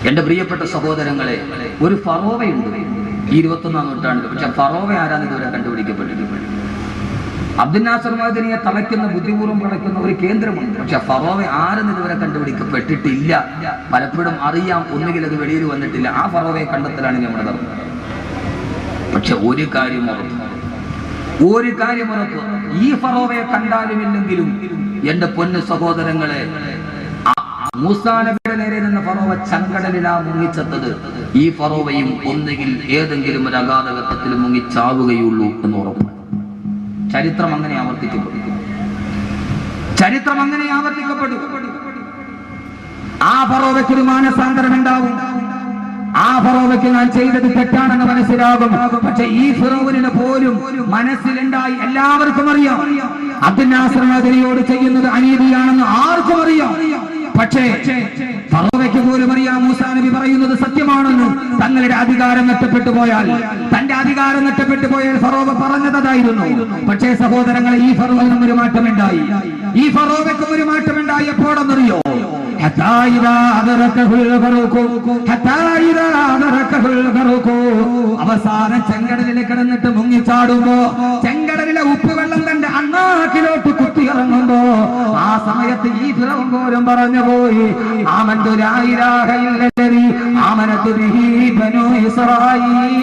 എന്റെ പ്രിയപ്പെട്ട സഹോദരങ്ങളെ, ഒരു ഫറോവയുണ്ട് ഈ 21-ാം നൂറ്റാണ്ടിൽ. പക്ഷെ ഫറോവ ആരാന്ന് ഇതുവരെ കണ്ടുപിടിക്കപ്പെട്ടിട്ടില്ല. അബ്ദുൽ നാസർ മഅ്ദനിയെ തളയ്ക്കുന്ന, ബുദ്ധിപൂർവ്വം തളയ്ക്കുന്ന ഒരു കേന്ദ്രമുണ്ട്. പക്ഷെ ഫറോവ ആരെന്ന് ഇതുവരെ കണ്ടുപിടിക്കപ്പെട്ടിട്ടില്ല. പലപ്പോഴും അറിയാം, ഒന്നുകിൽ അത് വെളിയിൽ വന്നിട്ടില്ല. ആ ഫറോവയെ കണ്ടെത്തലാണ് നമ്മുടെ ധർമ്മം. പക്ഷെ ഒരു കാര്യം ഉറപ്പ്, ഈ ഫറോവയെ കണ്ടാലുമില്ലെങ്കിലും എന്റെ പൊന്നു സഹോദരങ്ങളെ, മൂസാ നബിയുടെ നേരെ നിന്ന് ഫറോവ ചങ്കടലിലാ മുങ്ങിച്ചെത്തത്. ഈ ഫറോവയും ഒന്നുകിൽ ഏതെങ്കിലും ഒരു അഗാധഘട്ടത്തിൽ മുങ്ങിച്ചാവുകയുള്ളൂ എന്ന് ഉറപ്പ്. ചരിത്രം അങ്ങനെ ആവർത്തിക്കപ്പെടും. ആ ഫറോവയ്ക്ക് ഒരു മാനസാന്തരം ഉണ്ടാവും. ആ ഫറോവയ്ക്ക് ഞാൻ ചെയ്തത് തെറ്റാണെന്ന് മനസ്സിലാകും. പക്ഷെ ഈ ഫിറൗനിന് പോലും മനസ്സിലുണ്ടായി. എല്ലാവർക്കും അറിയാം അബ്ദുൽ നാസർ മഅ്ദനിയോട് ചെയ്യുന്നത് അനീതിയാണെന്ന് ആർക്കും അറിയാം. പക്ഷേ ഫറോവയ്ക്ക് പോലും അറിയാം മൂസാ നബി പറയുന്നത് സത്യമാണെന്ന്. തങ്ങളുടെ അധികാരം നഷ്ടപ്പെട്ടു പോയാൽ, തന്റെ അധികാരം നഷ്ടപ്പെട്ടു പോയാൽ ഫറോവ പറഞ്ഞതായിരുന്നു. പക്ഷേ സഹോദരങ്ങളെ, ഈ ഫറോവിനും ഒരു മാറ്റമുണ്ടായി. ഈ ഫറോവയ്ക്കും ഒരു മാറ്റമുണ്ടായി. എപ്പോഴെന്നറിയോ? അവസാനം ചെങ്കടലിൽ കിടന്നിട്ട് മുങ്ങിച്ചാടുമ്പോ, ചെങ്കടലിലെ ഉപ്പുവെള്ളം തന്റെ അണ്ണാക്കിലോട്ട് കുത്തിയിറങ്ങുമ്പോ, ആ സമയത്ത് ഈ ഫിറൗൻ പോലും പറഞ്ഞു പോയി, ആമന്തു ലാ ഇലാഹ ഇല്ലല്ലദീ ആമനതു ബിഹി ബനൂ ഇസ്രായീൽ.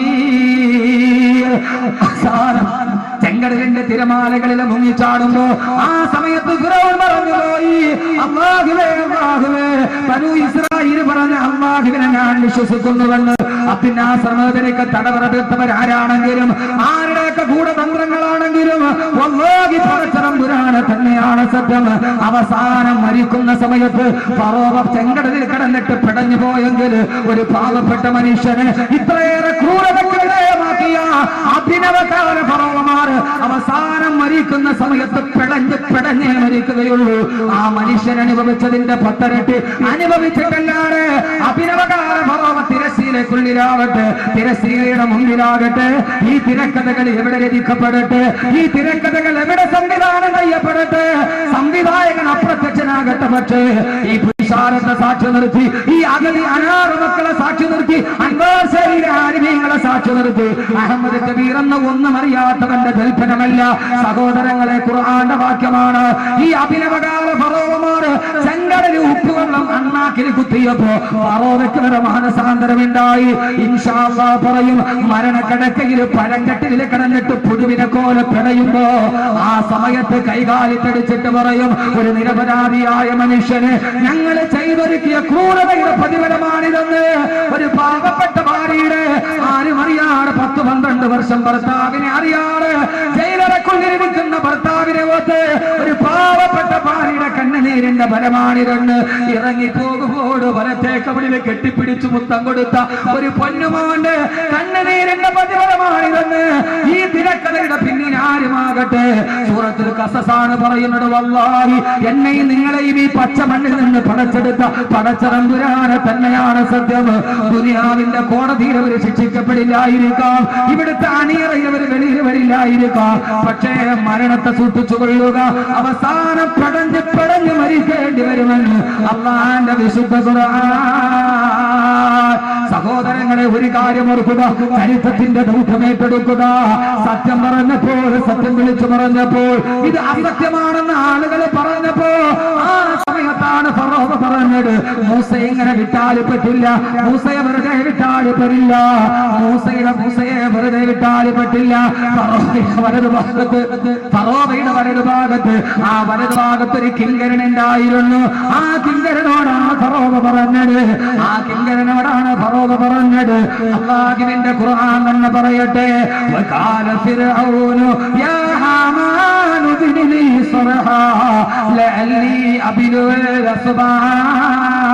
ചെങ്കടലിന്റെ തിരമാലകളിൽ മുങ്ങിച്ചാടുമ്പോ ആ സമയത്ത് ഫിറൗൻ പറഞ്ഞു പോയി, അല്ലാഹുവേ അല്ലാഹുവേ, ബനൂ ഇസ്രായീൽ പറഞ്ഞ അല്ലാഹുവിനെ ഞാൻ വിശ്വസിക്കുന്നുവെന്ന്. അബ്ദുൽ നാസർ മഅ്ദനിക്ക് തടവറപ്പെട്ടവരാരാണെങ്കിലും, ആരുടെയൊക്കെ ഗൂഢതന്ത്രങ്ങളാണെങ്കിലും, വല്ലാഹി പടച്ചതമ്പുരാനെ തന്നെയാണ് സത്യം. അവസാനം മരിക്കുന്ന സമയത്ത് ഫറോവ ചെങ്കടലിൽ കിടന്നിട്ട് പിടഞ്ഞു പോയെങ്കിൽ, ഒരു പാവപ്പെട്ട മനുഷ്യന് ഇത്രയേറെ ക്രൂരതയ്ക്ക് വിധേയമാക്കിയ അഭിനവകാല ഫറോവമാർ അവസാനം മരിക്കുന്ന സമയത്ത് പിടഞ്ഞേ മരിക്കുകയുള്ളൂ. ആ മനുഷ്യൻ അനുഭവിച്ചതിന്റെ 10 ഇരട്ടി അനുഭവിച്ചിട്ടല്ലാതെ അഭിനവകാല ഫറോവ തിരശ്ശീലക്കുള്ളിലാകട്ടെ, തിരശ്ശീലയുടെ മുന്നിലാകട്ടെ, ഈ തിരക്കഥകൾ എവിടെ രചിക്കപ്പെടട്ടെ, ഈ തിരക്കഥകൾ എവിടെ സംവിധാനം ചെയ്യപ്പെടട്ടെ, സംവിധായകൻ അപ്രത്യക്ഷനാകട്ടെ. പക്ഷേ ഈ പുരുഷാരത്തെ സാക്ഷി നിർത്തി, ഈ അഗതി അനാറ് മക്കളെ സാക്ഷി നിർത്തി, അൻവാർ ശരീര ആരിമീങ്ങളെ സാക്ഷി നിർത്തി, അഹമ്മദ് കബീർ എന്ന ഒന്നും അറിയാത്തവന്റെ കൽപ്പനമല്ല സഹോദരങ്ങളെ, ഖുർആന്റെ വാക്യമാണ്. ഈ അഭിനവകാല ഫറോവമാർ ചെങ്കടലിൽ ഉപ്പുവെള്ളം അണ്ണാക്കിൽ കുത്തിയപ്പോ ഫറോവയ്ക്ക് ഒരു മാനസാന്തരമുണ്ടായി. ഇൻഷാ അല്ലാഹ് പറയും, മരണക്കിടക്കയിൽ പഴങ്കട്ടിൽ കിടന്നിട്ട് പുഴുവിനെ പോലെ പിടയുമ്പോ ആ സമയത്ത് കൈകാലിട്ടടിച്ചിട്ട് പറയും, ഒരു നിരപരാധിയായ മനുഷ്യന് ഞങ്ങൾ ചെയ്തൊരുക്കിയ ക്രൂരതയുടെ പ്രതിഫലമാണിതെന്ന്. ഒരു പാവപ്പെട്ട ഭാര്യയുടെ ആരും അറിയാതെ 10-12 വർഷം ഭർത്താവിനെ അറിയാതെ ജയിലറക്കുള്ളിരിക്കുന്ന ഭർത്താവിനെ ഓർത്ത് ഒരു പാവപ്പെട്ട ഭാര്യയുടെ കണ്ണുനീരിന്റെ ഫലമാണിതെന്ന്. ഇറങ്ങിപ്പോകുമ്പോട് വലത്തേക്കവളിൽ കെട്ടിപ്പിടിച്ചു മുത്തം കൊടുത്ത ഒരു പൊന്നുമോന്റെ കണ്ണുനീരിന്റെ പ്രതിഫലമാണിതെന്ന്. ഈ തിരക്കഥയുടെ പിന്നിൽ ആരുമാകട്ടെ, സൂറത്തുൽ ഖസസാണ് പറയുന്നത്, വല്ലാഹി എന്നെയും നിങ്ങളെയും ഈ പച്ച മണ്ണിൽ നിന്ന് പടച്ചെടുത്ത പടച്ചതമ്പുരാനെ തന്നെയാണ് സത്യം. ദുനിയാവിന്റെ കോടതിയിൽ അവർ ശിക്ഷിക്കപ്പെടില്ലായിരിക്കാം, ഇവിടുത്തെ അണിയറയിൽ അവർ വെളിയിൽ വരില്ലായിരിക്കാം. പക്ഷേ മരണത്തെ സൂക്ഷിച്ചു കൊള്ളുക, അവസാനം പടഞ്ഞു മരിക്കേണ്ടി വരുമെന്ന് അല്ലാഹുവിന്റെ വിശുദ്ധ ഖുർആൻ. സഹോദരങ്ങളെ, ഒരു കാര്യം ഓർക്കുക, ചരിത്രത്തിന്റെ ദൗത്യം ഏറ്റെടുക്കുക. സത്യം പറഞ്ഞപ്പോൾ, സത്യം വിളിച്ചു പറഞ്ഞപ്പോൾ, ഇത് അസത്യമാണെന്ന് ആളുകൾ പറഞ്ഞപ്പോ ആ സമയത്താണ് ഫറോവ പറഞ്ഞത്, മൂസയെ ഇങ്ങനെ വിട്ടാല് പറ്റില്ല, മൂസയെ വെറുതെ വിട്ടാല് പറ്റില്ല, മൂസയെ വെറുതെ വിട്ടാല് പറ്റില്ല. ഫറോവയുടെ വലതുഭാഗത്ത് ആ വലതുഭാഗത്ത് ഒരു കിങ്കരൻ ഉണ്ടായിരുന്നു. ആ കിങ്കരനോടാണ് ഫറോവ പറഞ്ഞത്. അല്ലാഹുവിന്റെ ഖുർആൻ തന്നെ പറയട്ടെ, വഖാല ഫിർഔനു യാ ഹാമാനു ഇബ്നി ലീ സർഹാ ലഅല്ലി അബ്ലുൽ അസ്ബാബ്.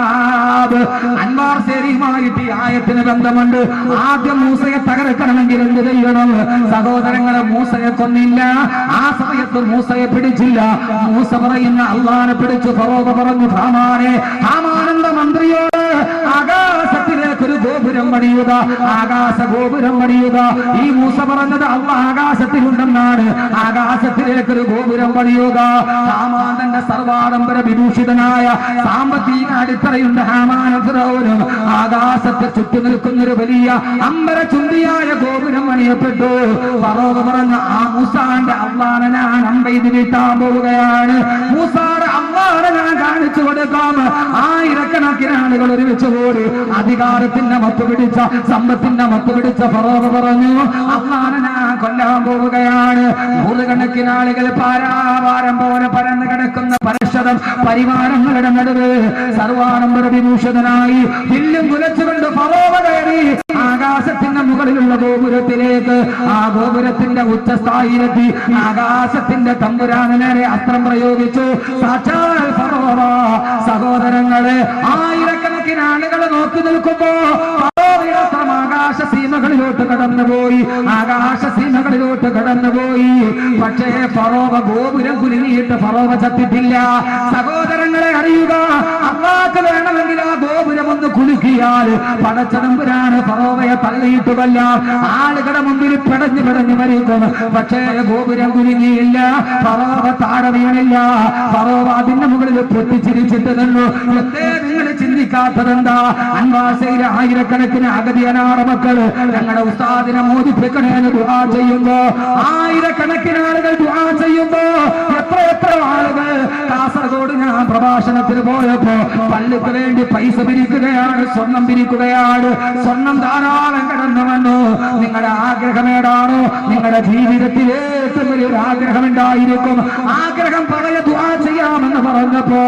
അൻവാർ ശരീഫുമായിട്ട് ഈ ആയത്തിന് ബന്ധമുണ്ട്. ആദ്യം മൂസയെ തകർക്കണമെങ്കിൽ എന്ത് ചെയ്യണം? സഹോദരങ്ങളെ, മൂസയെ കൊന്നില്ല, ആ സമയത്ത് മൂസയെ പിടിച്ചില്ല. മൂസ പറയുന്ന അല്ലാഹനെ പിടിച്ചു. ഫറോവ പറഞ്ഞു, ഹാമാനന്ദ മന്ത്രിയോട് ആകാശത്തിലേക്ക് ഒരു ഗോപുരം പണിയുക, ആകാശ ഗോപുരം പണിയുക. ഈ മൂസ പറഞ്ഞത് അല്ലാഹ് ആകാശത്തിലുണ്ടെന്നാണ്. ആകാശത്തിലേക്ക് ഒരു ഗോപുരം പണിയുക. ഹാമാന്റെ സർവാഡംബര വിഭൂഷിതനായ സാമ്പത്തിക അടിത്തറയുണ്ട് ഹാമാനും ഫിറൗനും. ആ ആകാശത്തെ ചുറ്റി നിൽക്കുന്നൊരു വലിയ അമ്പര ചുണ്ടിയായ ഗോപുരം പണിയപ്പെട്ടു. ഫറോവ പറഞ്ഞു, ആ മൂസാന്റെ അള്ളാനെ ഞാൻ അമ്പെയ്ത് വീട്ടാൻ പോവുകയാണ്. മൂസാടെ അള്ളാനെ ഞാൻ കാണിച്ചു കൊടുക്കാം. ആയിരക്കണക്കിന് ആളുകൾ ഒരുമിച്ച് കൂടി അധികാരത്തിന്റെ മത്ത് പിടിച്ച, സമ്പത്തിന്റെ മത്ത് പിടിച്ച ഫറോവ പറഞ്ഞു, അള്ളാനെ ഞാൻ കൊല്ലാൻ പോവുകയാണ്. നൂറുകണക്കിന് ആളുകൾ പാരാവാരം പോലെ പരന്നു കിടക്കുന്ന പരശതം പരിവാരങ്ങളുടെ നടുവ് സർവാനമ്പര വിഭൂഷിതനായി വില്ലും കുലച്ചുകൊണ്ട് ഫറോവ കയറി ആകാശത്തിന്റെ മുകളിലുള്ള ഗോപുരത്തിലേക്ക്. ആ ഗോപുരത്തിന്റെ ഉച്ചസ്ഥായിലെത്തി ആകാശത്തിന്റെ തമ്പുരാനെ അസ്ത്രം പ്രയോഗിച്ചു. സാക്ഷാൽ ഫറോവ. സഹോദരങ്ങളെ, ആയിരക്കണക്കിന് ആളുകൾ നോക്കി നിൽക്കുമ്പോ ഫറോവയുടെ അസ്ത്രം ആകാശ സീമകളിലോട്ട് കടന്നുപോയി. ആകാശ സീമകളിലോട്ട് കടന്നുപോയി. പക്ഷേ ഫറോവ ഗോപുരം കുലുങ്ങിയിട്ട് ഫറോവ ചത്തിട്ടില്ല. സഹോദരങ്ങളെ, അറിയുക, അള്ളാഹ് വേണമെങ്കിൽ ആ ഗോപുരം ഒന്ന് കുലുക്കിയാൽ പടച്ചതമ്പുരാന് ഫറോവയെ തള്ളിയിട്ടുമല്ല, ആളുകളുടെ മുമ്പിൽ പിടഞ്ഞു പിടഞ്ഞു മരിക്കും. പക്ഷേ ഗോപുരം കുലുങ്ങിയില്ല, ഫറോവ താഴെ വീണില്ല. ഫറോവ അതിന്റെ മുകളിൽ പൊട്ടിച്ചിരിച്ചിട്ട് നിന്നു. എന്തേ നിങ്ങൾ ചിന്തിക്കാത്തതെന്താ? അൻവാസയിലെ ആയിരക്കണക്കിന് അഗതിയനാറ മക്കള് ഞങ്ങളുടെ ഉസ്താദിനെ മോദിപ്പിക്കണേന്ന് ദുആ ചെയ്യുമ്പോ, ആയിരക്കണക്കിന് ആളുകൾ ദുആ ചെയ്യുമ്പോ, എത്ര ആളുകൾ കാസർഗോഡ് ഞാൻ പ്രഭാഷണത്തിന് പോയപ്പോ പള്ളിക്ക് വേണ്ടി പൈസ പിരിക്കുകയാണ്, സ്വർണം പിരിക്കുകയാണ്. സ്വർണം ധാരാളം കടന്നു വന്നു. നിങ്ങളുടെ ആഗ്രഹമേടാണോ? നിങ്ങളുടെ ജീവിതത്തിൽ ഏറ്റവും വലിയൊരു ആഗ്രഹം ഉണ്ടായിരിക്കും. ആഗ്രഹം പറയ ദുആ ചെയ്യാമെന്ന് പറഞ്ഞപ്പോ,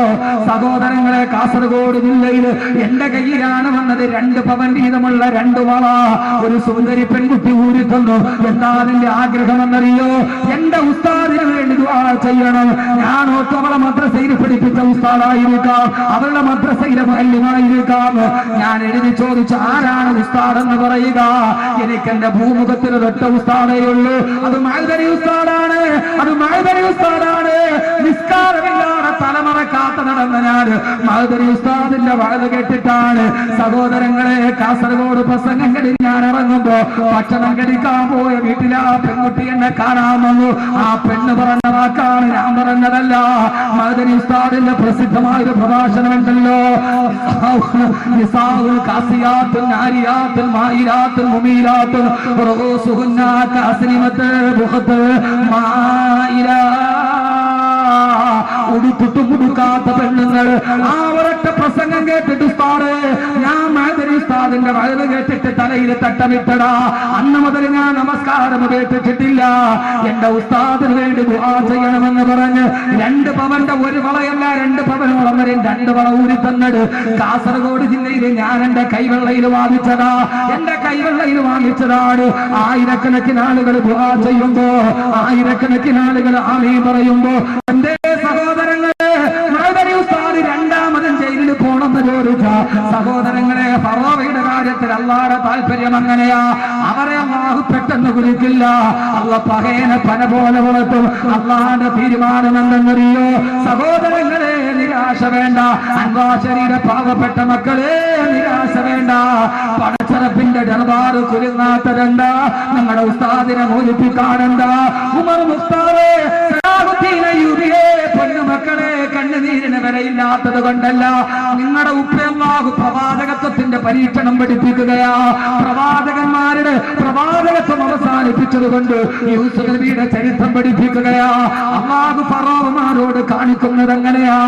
സഹോദരങ്ങളെ, കാസർഗോഡ് ജില്ലയിൽ എന്റെ കയ്യിലാണ് വന്നത് 2 പവൻ വീതമുള്ള 2 വള. ഒരു സുന്ദരി പെൺകുട്ടി ഊരിത്തന്നു. എന്താ അതിന്റെ ആഗ്രഹമെന്നറിയോ? എന്റെ ഉസ്താദിന് വേണ്ടി ദുആ ചെയ്യണം. ഞാൻ അവളെ മദ്രസയിൽ പഠിപ്പിച്ച ഉസ്താദായിരിക്കാം, അവളുടെ മദ്രസയിലെ മുഅല്ലിമായിരിക്കാം. ഞാൻ എഴുതി ചോദിച്ചു, ആരാണ് ഉസ്താദെന്ന് പറയുക? എനിക്ക് എന്റെ ഭൂമുഖത്തിൽ ഒരൊറ്റ ഉസ്താദേ ഉള്ളൂ. അത് മഅ്ദനി ഉസ്താദാണ്. അത് മഅ്ദനി ഉസ്താദാണ്. നിസ്കാരമില്ലാതെ തലമറക്കാത്ത നടന്ന ഞാൻ മഅ്ദനി ഉസ്താദിന്റെ വഅദ് കേട്ടിട്ടാണ്. സഹോദരങ്ങളെ, കാസർഗോഡ് പ്രസംഗം കഴിഞ്ഞ് ഞാൻ ഇറങ്ങുമ്പോ ഭക്ഷണം കഴിക്കാൻ പോയ വീട്ടിൽ ആ പെൺകുട്ടി എന്നെ കാണാൻ വന്നു. ആ പെണ്ണ് പറഞ്ഞ വാക്കാണ്, ഞാൻ പറഞ്ഞതല്ല. മഅ്ദനി ഉസ്താദിന്റെ പ്രസിദ്ധമായൊരു പ്രഭാഷണമുണ്ടല്ലോ, നിസാഉൽ കാസിയാത്തുൻ നാരിയാത്തുൻ മായിലാത്തുൻ മുമീലാത്തുൻ റഊസുഹുന്ന കാസ്നിമത്ത് ബുഖത്ത് മായിലാ. ഉടുത്തിട്ട് മുടുക്കാത്ത പെണ്ണുങ്ങൾ. ആ ഒരൊറ്റ പ്രസംഗം കേട്ടിട്ട് ഉസ്താദേ, ഞാൻ മഅ്ദനി ഉസ്താദിന്റെ വഅദ് കേട്ടിട്ട് തലയിൽ തട്ടമിട്ടടാ. അന്ന് മുതൽ ഞാൻ നമസ്കാരം കേട്ടിട്ടില്ല. എന്റെ ഉസ്താദിന് വേണ്ടി ദുആ ചെയ്യണമെന്ന് പറഞ്ഞ് 2 പവന്റെ ഒരു വളയല്ല, 2 പവനോളം വരെ 2 വള ഊരി തന്നത് കാസർഗോഡ് ജില്ലയിൽ ഞാൻ എന്റെ കൈവെള്ളയിൽ വാങ്ങിച്ചതാ. എന്റെ കൈവെള്ളയിൽ വാങ്ങിച്ചതാണ്. ആയിരക്കണക്കിന് ആളുകൾ ദുആ ചെയ്യുമ്പോ, ആയിരക്കണക്കിന് ആളുകൾ ആമീൻ പറയുമ്പോ, എന്റെ സഹോദരങ്ങളെ, മഅ്ദനി ഉസ്താദ് 2ാമതും ജയിലിൽ പോണമെന്ന് ചോദിച്ച സഹോദരങ്ങളെ, ഫറോവയുടെ കാര്യത്തിൽ അല്ലാഹുവിന്റെ താല്പര്യം അങ്ങനെയാ. അവരെ അല്ലാഹു പെട്ടെന്ന് കുലിക്കില്ല. അല്ലാഹു പഹേനെ പന പോലെ വളർത്തും. അല്ലാഹുവിന്റെ തീരുമാനം എന്തെന്നറിയോ? സഹോദരങ്ങളെ, നിരാശ വേണ്ട. അൻവാശരിയുടെ പാവപ്പെട്ട മക്കളെ, നിരാശ വേണ്ട. പടച്ചറപ്പിന്റെ ദർബാറ് കുലുങ്ങാത്തതെന്താ? നമ്മുടെ ഉസ്താദിനെ മോചിപ്പിക്കാനെന്താ? ഉമർ മുഖ്താറേ, പൊന്നുമക്കളെ, കണ്ണുനീരിന് വിലയില്ലാത്തത് കൊണ്ടല്ല. നിങ്ങളുടെ ഉപ്പയല്ലാഹു പ്രവാചകത്വത്തിന്റെ പരീക്ഷണം പഠിപ്പിക്കുകയാ. പ്രവാചകന്മാരുടെ പ്രവാചകത്വം അവസാനിപ്പിച്ചത് കൊണ്ട് യൂസുഫ് നബിയുടെ ചരിത്രം പഠിപ്പിക്കുകയാ. അല്ലാഹു ഫറോവമാരോട് കാണിക്കുന്നത് എങ്ങനെയാ?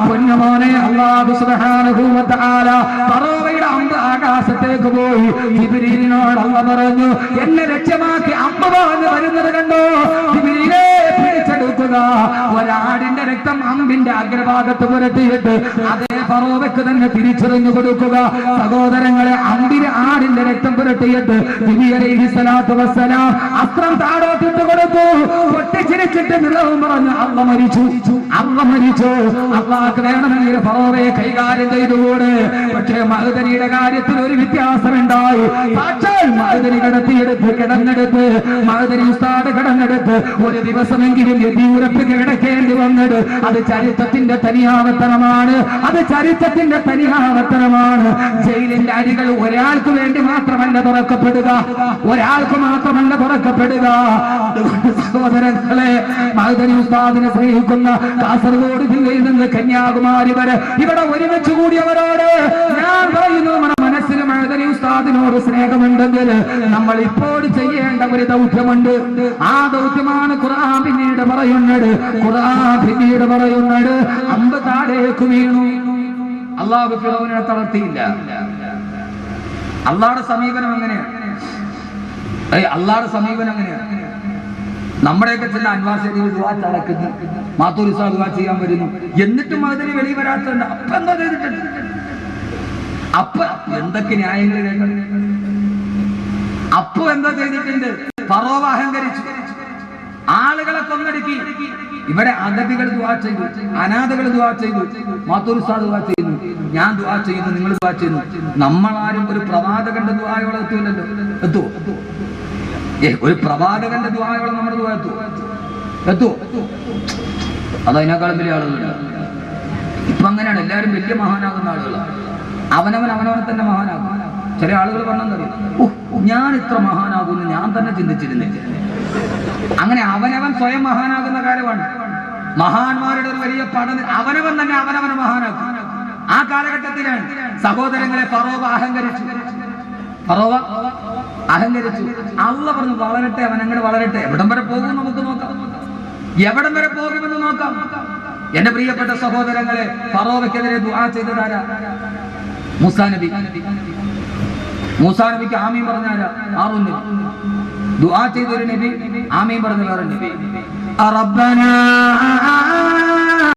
പൊന്നുമോനെ, അല്ലാഹു സുബ്ഹാനഹു വ തആല ഫറോവയുടെ അമ്പ് ആകാശത്തേക്ക് പോയി. ജിബ്രീലിനോട് അല്ലാഹു പറഞ്ഞു, എന്നെ ലക്ഷ്യമാക്കി അമ്പ് വാങ്ങി വരുന്നത് കണ്ടോ? ജിബ്രീലേ, പിടിച്ചെടുക്കുക. ഒരാടിന്റെ രക്തം അമ്പിന്റെ അഗ്രഭാഗത്ത് പുരട്ടിയിട്ട് അതേ ഫറോവയ്ക്ക് തന്നെ തിരിച്ചറിഞ്ഞു കൊടുക്കുക. സഹോദരങ്ങളെ, അമ്പിന് ആടിന്റെ രക്തം പുരട്ടിയിട്ട് നബി അലൈഹിസ്സലാത്തു വസ്സലാം അസ്ത്രം താഴോട്ടിട്ട് കൊടുത്തു. പൊട്ടിച്ചിരിച്ചിട്ട് നിലവും പറഞ്ഞു, അള്ള മരിച്ചു, അള്ള മരിച്ചു. അള്ളാഹ്ക്ക് വേണമെങ്കിൽ ഫറോവയെ കൈകാര്യം ചെയ്തുകൂടെ. പക്ഷേ മഅ്ദനിയുടെ കാര്യത്തിൽ ഒരു വ്യത്യാസമുണ്ടായി. സാക്ഷാൽ മഅ്ദനി കിടന്നെടുത്ത് മഅ്ദനി ഉസ്താദ് കിടന്നെടുത്ത് ഒരു ദിവസമെങ്കിലും യദീറപ്പിക്ക് കിടക്കേണ്ടി വന്നത് അത് ചരിത്രത്തിന്റെ തനിയാവർത്തനമാണ്. അത് ചരിത്രത്തിന്റെ തനിയാവർത്തനമാണ്. ജയിലിന്റെ അരികൾ ഒരാൾക്ക് വേണ്ടി മാത്രമല്ല തുറക്കപ്പെടുക, ഒരാൾക്ക് മാത്രമല്ല തുറക്കപ്പെടുക. സഹോദരങ്ങളെ, മഅ്ദനി ഉസ്താദിനെ സ്നേഹിക്കുന്ന കാസർഗോഡ് ജില്ലയിൽ നിന്ന് കന്യാകുമാരി വരെ ഇവിടെ ഒരുമിച്ച് കൂടിയവരോട് ഞാൻ പറയുന്നു, നമ്മുടെ മനസ്സിലും മദനി ഉസ്താദിനോട് സ്നേഹമുണ്ടെങ്കിൽ നമ്മൾ ഇപ്പോൾ ചെയ്യേണ്ട ഒരു ദൗത്യമുണ്ട്. ആ ദൗത്യമാണ് ഖുർആൻ പിന്നീട് പറയുന്നത്. അമ്പ് താഴേക്ക് വീണു. അള്ളാഹു ഫിറൗനെ തളർത്തിയില്ല. അള്ളാഹുടെ സമീപനം എങ്ങനെയാണ്? നമ്മുടെയൊക്കെ ചില അൻവാർ ശരീഫ് ദുആ നടക്കുന്നു, മാത്തൂർ ഉസ്താദ് ദുആ ചെയ്യാൻ വരുന്നു, എന്നിട്ടും അതിന് വെളി വരാത്തുണ്ട്. അപ്പൊ എന്താ ചെയ്തിട്ടുണ്ട്? അപ്പൊ എന്തൊക്കെ ന്യായങ്ങൾ കേൾക്കണം. അപ്പൊ എന്താ ചെയ്തിട്ടുണ്ട്? ഫറോവ അഹങ്കരിച്ചു, ആളുകളെ കൊന്നടുക്കി. ഇവിടെ അഗതികൾ ദുആ ചെയ്തു, അനാഥകൾ ദുആ ചെയ്തു, മാത്തൂർ ഉസ്താദ് ദുആ ചെയ്യുന്നു, ഞാൻ ദുആ ചെയ്യുന്നു, നിങ്ങൾ ദുആ ചെയ്യുന്നു. നമ്മളാരും ഒരു പ്രവാചകന്റെ ദുആയോളം എത്തൂലല്ലോ. എത്തുവോ? ഒരു പ്രവാചകന്റെ ദുആയോളം നമ്മുടെ ദുആ എത്തുവോ? അതതിനേക്കാളും വലിയ ആളുകളുണ്ട്. ഇപ്പൊ അങ്ങനെയാണ്, എല്ലാവരും വലിയ മഹാനാകുന്ന ആളുകളാണ്. അവനവനെ തന്നെ മഹാനാകും. ചില ആളുകൾ പറഞ്ഞെന്നറിയാം, ഞാൻ ഇത്ര മഹാനാകുമെന്ന് ഞാൻ തന്നെ ചിന്തിച്ചിരുന്നില്ല. അങ്ങനെ അവനവൻ സ്വയം മഹാനാകുന്ന കാലമാണ്. മഹാന്മാരുടെ ഒരു വലിയ പഠനം, അവനവൻ തന്നെ അവനവനെ മഹാനാക്കും. ആ കാലഘട്ടത്തിലാണ് സഹോദരങ്ങളെ ഫറോവ അഹങ്കരിച്ചു. അള്ള പറഞ്ഞു വളരട്ടെ, അവൻ അങ്ങനെ വളരട്ടെ. എവിടം വരെ പോകും നമുക്ക് നോക്കാം, എവിടം വരെ പോകുമെന്ന് നോക്കാം. എന്റെ പ്രിയപ്പെട്ട സഹോദരങ്ങളെ, ഫറോവയ്ക്കെതിരെ ദുആ ചെയ്തതാരാ? മൂസാ നബിക്ക് ആമീൻ പറഞ്ഞാരാ? ഹാറൂൻ നബി. ദുആ ചെയ്തൊരു നബി, ആമീൻ പറഞ്ഞ വേറെ നബി. റബ്ബനാ